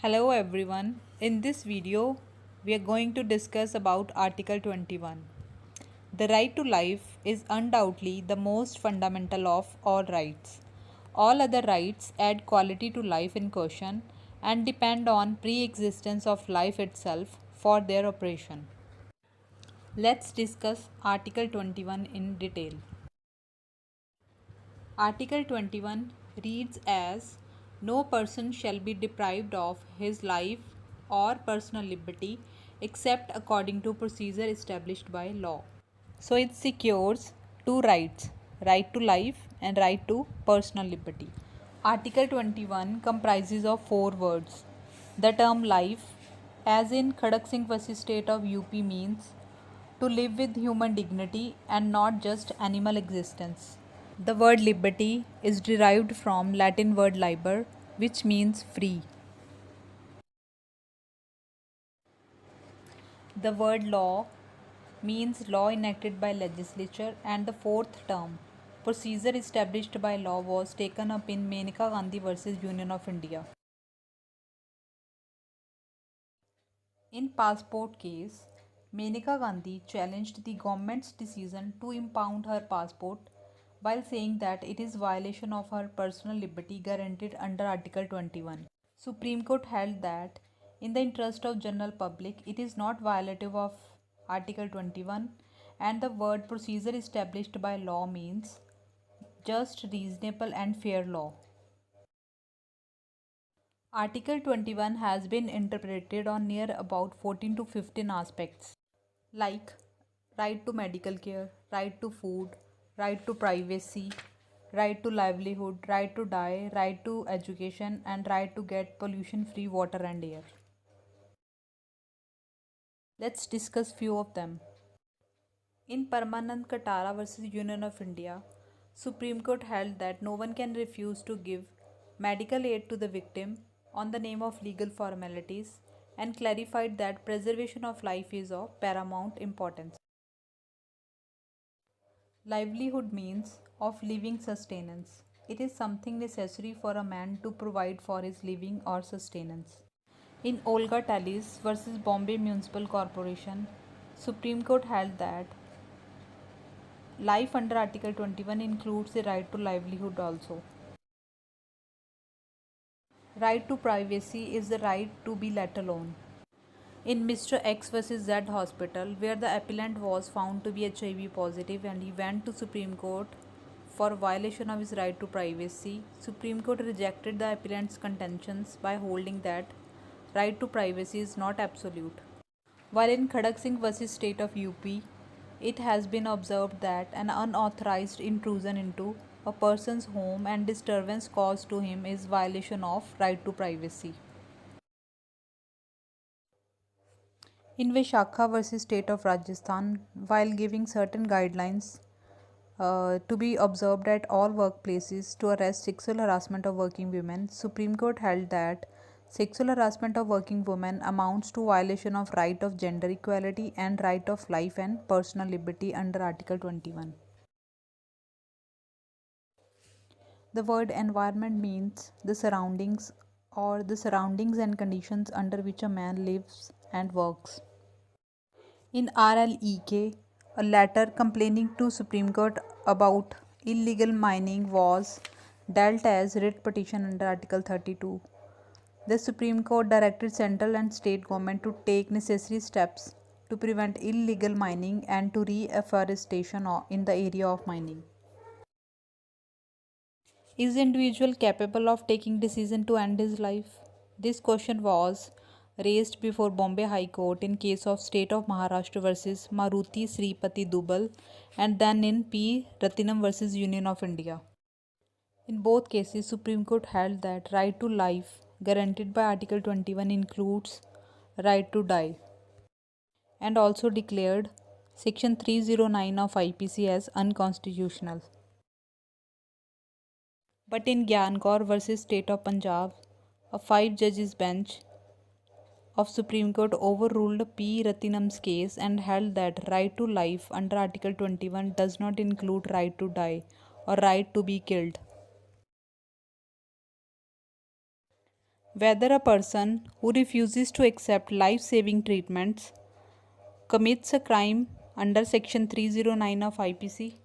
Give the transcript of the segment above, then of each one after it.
Hello everyone. In this video, we are going to discuss about Article 21. The right to life is undoubtedly the most fundamental of all rights. All other rights add quality to life in question and depend on pre-existence of life itself for their operation. Let's discuss Article 21 in detail. Article 21 reads as no person shall be deprived of his life or personal liberty except according to procedure established by law. So it secures two rights, right to life and right to personal liberty. Article 21 comprises of four words. The term life, as in Khadak Singh versus State of UP, means to live with human dignity and not just animal existence. The word liberty is derived from Latin word liber, which means free. The word law means law enacted by legislature, and the fourth term, procedure established by law, was taken up in Maneka Gandhi versus Union of India. In passport case, Maneka Gandhi challenged the government's decision to impound her passport while saying that it is violation of her personal liberty guaranteed under Article 21. Supreme Court held that in the interest of general public it is not violative of Article 21, and the word procedure established by law means just, reasonable and fair law. Article 21 has been interpreted on near about 14 to 15 aspects like right to medical care, right to food, right to privacy, right to livelihood, right to die, right to education, and right to get pollution free water and air. Let's discuss few of them. In Paramanand Katara versus Union of India, Supreme Court held that no one can refuse to give medical aid to the victim on the name of legal formalities and clarified that preservation of life is of paramount importance. Livelihood means of living sustenance. It is something necessary for a man to provide for his living or sustenance. In Olga Tallis versus Bombay Municipal Corporation, Supreme Court held that life under Article 21 includes the right to livelihood also. Right to privacy is the right to be let alone. In Mr. X vs. Z hospital, where the appellant was found to be HIV positive and he went to Supreme Court for violation of his right to privacy, Supreme Court rejected the appellant's contentions by holding that right to privacy is not absolute. While in Khadak Singh vs. State of UP, it has been observed that an unauthorized intrusion into a person's home and disturbance caused to him is violation of right to privacy. In Vishakha versus State of Rajasthan, while giving certain guidelines to be observed at all workplaces to arrest sexual harassment of working women, Supreme Court held that sexual harassment of working women amounts to violation of right of gender equality and right of life and personal liberty under Article 21. The word environment means the surroundings or the surroundings and conditions under which a man lives and works. In RLEK, a letter complaining to Supreme Court about illegal mining was dealt as writ petition under Article 32. The Supreme Court directed central and state government to take necessary steps to prevent illegal mining and to reforestation in the area of mining. Is the individual capable of taking decision to end his life? This question was raised before Bombay High Court in case of State of Maharashtra versus Maruti Sripati Dubal and then in P. Ratinam versus Union of India. In both cases, Supreme Court held that right to life guaranteed by Article 21 includes right to die and also declared Section 309 of IPC as unconstitutional. But in Gyan Kaur versus State of Punjab, a 5 judges bench of Supreme Court overruled P. Ratinam's case and held that right to life under Article 21 does not include right to die or right to be killed. whether a person who refuses to accept life-saving treatments commits a crime under Section 309 of IPC.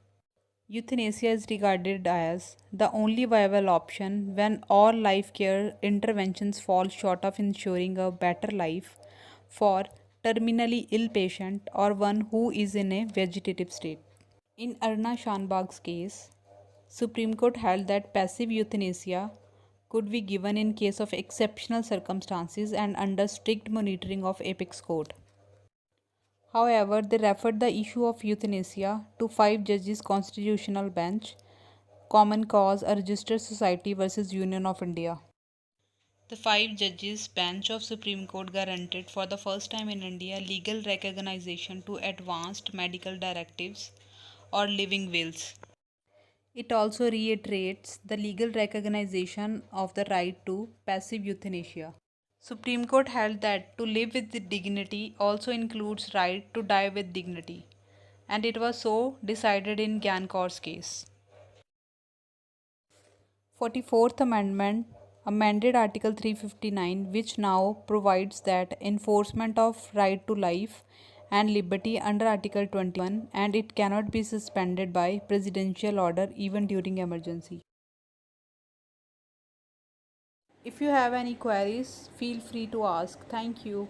Euthanasia is regarded as the only viable option when all life care interventions fall short of ensuring a better life for terminally ill patient or one who is in a vegetative state. In Arna Shanbag's case, Supreme Court held that passive euthanasia could be given in case of exceptional circumstances and under strict monitoring of apex court. However, they referred the issue of euthanasia to 5 judges constitutional bench, Common Cause, a registered society versus Union of India. The 5 judges bench of Supreme Court guaranteed for the first time in India legal recognition to advanced medical directives or living wills. It also reiterates the legal recognition of the right to passive euthanasia. Supreme Court held that to live with dignity also includes right to die with dignity, and it was so decided in Gyankor's case. 44th Amendment amended Article 359, which now provides that enforcement of right to life and liberty under Article 21, and it cannot be suspended by presidential order even during emergency. If you have any queries, feel free to ask. Thank you.